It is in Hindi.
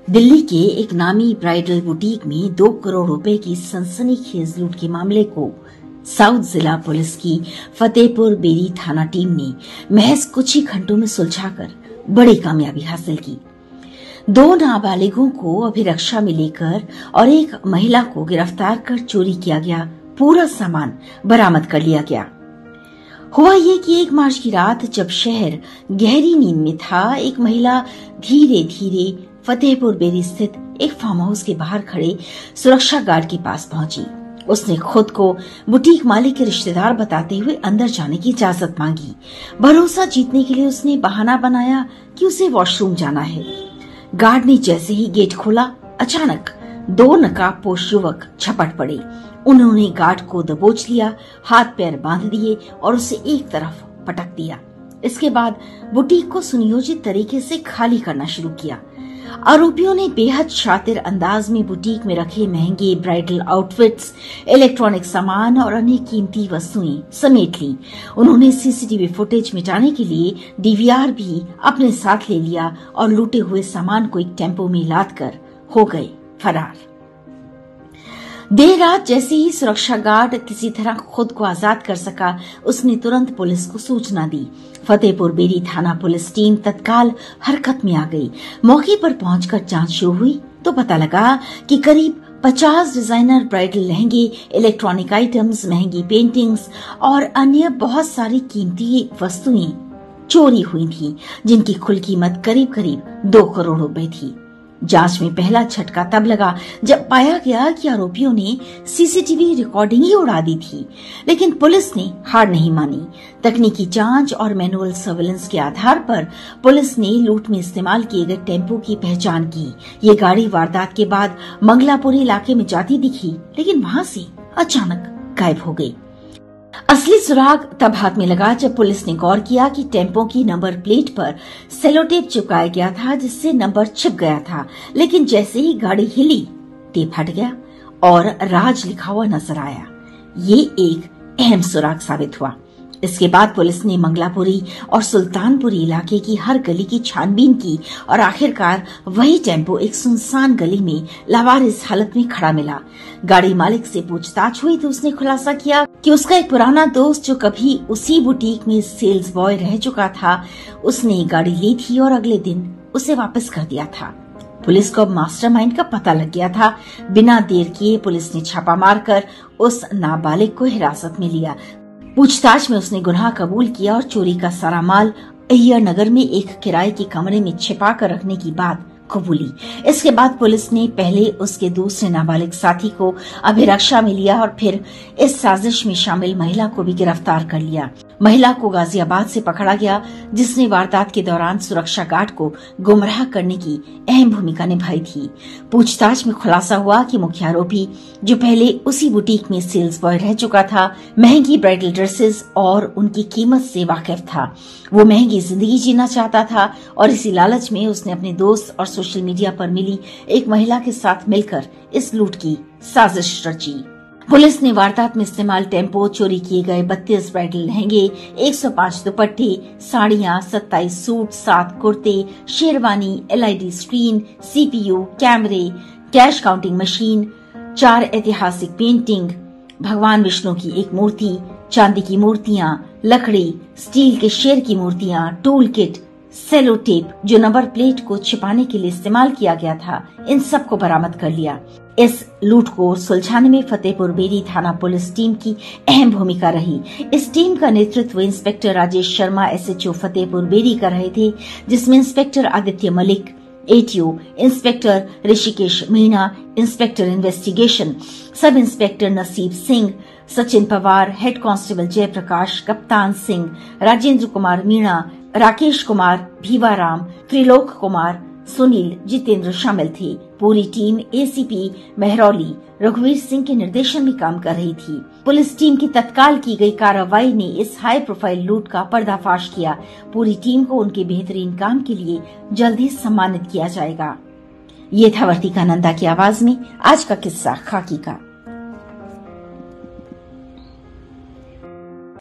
दिल्ली के एक नामी ब्राइडल बुटीक में 2 करोड़ रुपए की सनसनीखेज लूट के मामले को साउथ जिला पुलिस की फतेहपुर बेरी थाना टीम ने महज कुछ ही घंटों में सुलझाकर बड़ी कामयाबी हासिल की। 2 नाबालिगों को अभिरक्षा में लेकर और एक महिला को गिरफ्तार कर चोरी किया गया पूरा सामान बरामद कर लिया गया। हुआ ये कि 1 मार्च की रात जब शहर गहरी नींद में था, एक महिला धीरे धीरे फतेहपुर बेरी स्थित एक फार्म हाउस के बाहर खड़े सुरक्षा गार्ड के पास पहुंची। उसने खुद को बुटीक मालिक के रिश्तेदार बताते हुए अंदर जाने की इजाजत मांगी। भरोसा जीतने के लिए उसने बहाना बनाया कि उसे वॉशरूम जाना है। गार्ड ने जैसे ही गेट खोला, अचानक 2 नकाबपोश युवक झपट पड़े। उन्होंने गार्ड को दबोच लिया, हाथ पैर बांध दिए और उसे एक तरफ पटक दिया। इसके बाद बुटीक को सुनियोजित तरीके से खाली करना शुरू किया। आरोपियों ने बेहद शातिर अंदाज में बुटीक में रखे महंगे ब्राइडल आउटफिट्स, इलेक्ट्रॉनिक सामान और अन्य कीमती वस्तुएं समेट ली। उन्होंने सीसीटीवी फुटेज मिटाने के लिए डीवीआर भी अपने साथ ले लिया और लूटे हुए सामान को एक टेम्पो में लाद कर हो गए फरार। देर रात जैसे ही सुरक्षा गार्ड किसी तरह खुद को आजाद कर सका, उसने तुरंत पुलिस को सूचना दी। फतेहपुर बेरी थाना पुलिस टीम तत्काल हरकत में आ गई। मौके पर पहुंचकर जांच शुरू हुई तो पता लगा कि करीब 50 डिजाइनर ब्राइडल लहंगे, इलेक्ट्रॉनिक आइटम्स, महंगी पेंटिंग्स और अन्य बहुत सारी कीमती वस्तुएं चोरी हुई थी, जिनकी कुल कीमत करीब करीब 2 करोड़ रुपए थी। जांच में पहला झटका तब लगा जब पाया गया कि आरोपियों ने सीसीटीवी रिकॉर्डिंग ही उड़ा दी थी, लेकिन पुलिस ने हार नहीं मानी। तकनीकी जांच और मैनुअल सर्वेलेंस के आधार पर पुलिस ने लूट में इस्तेमाल किए गए टेम्पो की पहचान की। ये गाड़ी वारदात के बाद मंगलापुरी इलाके में जाती दिखी, लेकिन वहां से अचानक गायब हो गई। असली सुराग तब हाथ में लगा जब पुलिस ने गौर किया कि टेम्पो की नंबर प्लेट पर सेलोटेप चिपकाया गया था, जिससे नंबर छिप गया था। लेकिन जैसे ही गाड़ी हिली, टेप हट गया और राज लिखा हुआ नजर आया। ये एक अहम सुराग साबित हुआ। इसके बाद पुलिस ने मंगलापुरी और सुल्तानपुरी इलाके की हर गली की छानबीन की और आखिरकार वही टेम्पो एक सुनसान गली में लावारिस हालत में खड़ा मिला। गाड़ी मालिक से पूछताछ हुई तो उसने खुलासा किया कि उसका एक पुराना दोस्त जो कभी उसी बुटीक में सेल्स बॉय रह चुका था, उसने गाड़ी ली थी और अगले दिन उसे वापस कर दिया था। पुलिस को अब मास्टरमाइंड का पता लग गया था। बिना देर किए पुलिस ने छापा मारकर उस नाबालिग को हिरासत में लिया। पूछताछ में उसने गुनाह कबूल किया और चोरी का सारा माल अय्यर नगर में एक किराए के कमरे में छिपा कर रखने की बात कबूली। इसके बाद पुलिस ने पहले उसके दूसरे नाबालिग साथी को अभिरक्षा में लिया और फिर इस साजिश में शामिल महिला को भी गिरफ्तार कर लिया। महिला को गाजियाबाद से पकड़ा गया, जिसने वारदात के दौरान सुरक्षा गार्ड को गुमराह करने की अहम भूमिका निभाई थी। पूछताछ में खुलासा हुआ कि मुख्य आरोपी, जो पहले उसी बुटीक में सेल्स बॉय रह चुका था, महंगी ब्राइडल ड्रेसेस और उनकी कीमत से वाकिफ था। वो महंगी जिंदगी जीना चाहता था और इसी लालच में उसने अपने दोस्त और सोशल मीडिया पर मिली एक महिला के साथ मिलकर इस लूट की साजिश रची। पुलिस ने वारदात में इस्तेमाल टेम्पो, चोरी किए गए 32 ब्राइडल लहंगे, 105 दुपट्टे, साड़ियां, 27 सूट, 7 कुर्ते, शेरवानी, एलईडी स्क्रीन, सीपीयू, कैमरे, कैश काउंटिंग मशीन, 4 ऐतिहासिक पेंटिंग, भगवान विष्णु की एक मूर्ति, चांदी की मूर्तियां, लकड़ी, स्टील के शेर की मूर्तियां, टूल किट, सेलो टेप जो नंबर प्लेट को छिपाने के लिए इस्तेमाल किया गया था, इन सब को बरामद कर लिया। इस लूट को सुलझाने में फतेहपुर बेरी थाना पुलिस टीम की अहम भूमिका रही। इस टीम का नेतृत्व इंस्पेक्टर राजेश शर्मा एसएचओ फतेहपुर बेरी कर रहे थे, जिसमें inspector Aditya Malik ATO, inspector Rishikesh Meena, inspector investigation, sub inspector Naseeb Singh, Sachin Pawar, head constable Jaiprakash, Kaptan Singh, Rajendra Kumar Meena, Rakesh Kumar, भीवाराम, Trilok Kumar, Sunil, Jitendra शामिल थे। पूरी टीम एसीपी मेहरौली रघुवीर सिंह के निर्देशन में काम कर रही थी। पुलिस टीम की तत्काल की गई कार्रवाई ने इस हाई प्रोफाइल लूट का पर्दाफाश किया। पूरी टीम को उनके बेहतरीन काम के लिए जल्द ही सम्मानित किया जाएगा। ये था वर्तिका नंदा की आवाज में आज का किस्सा खाकी का।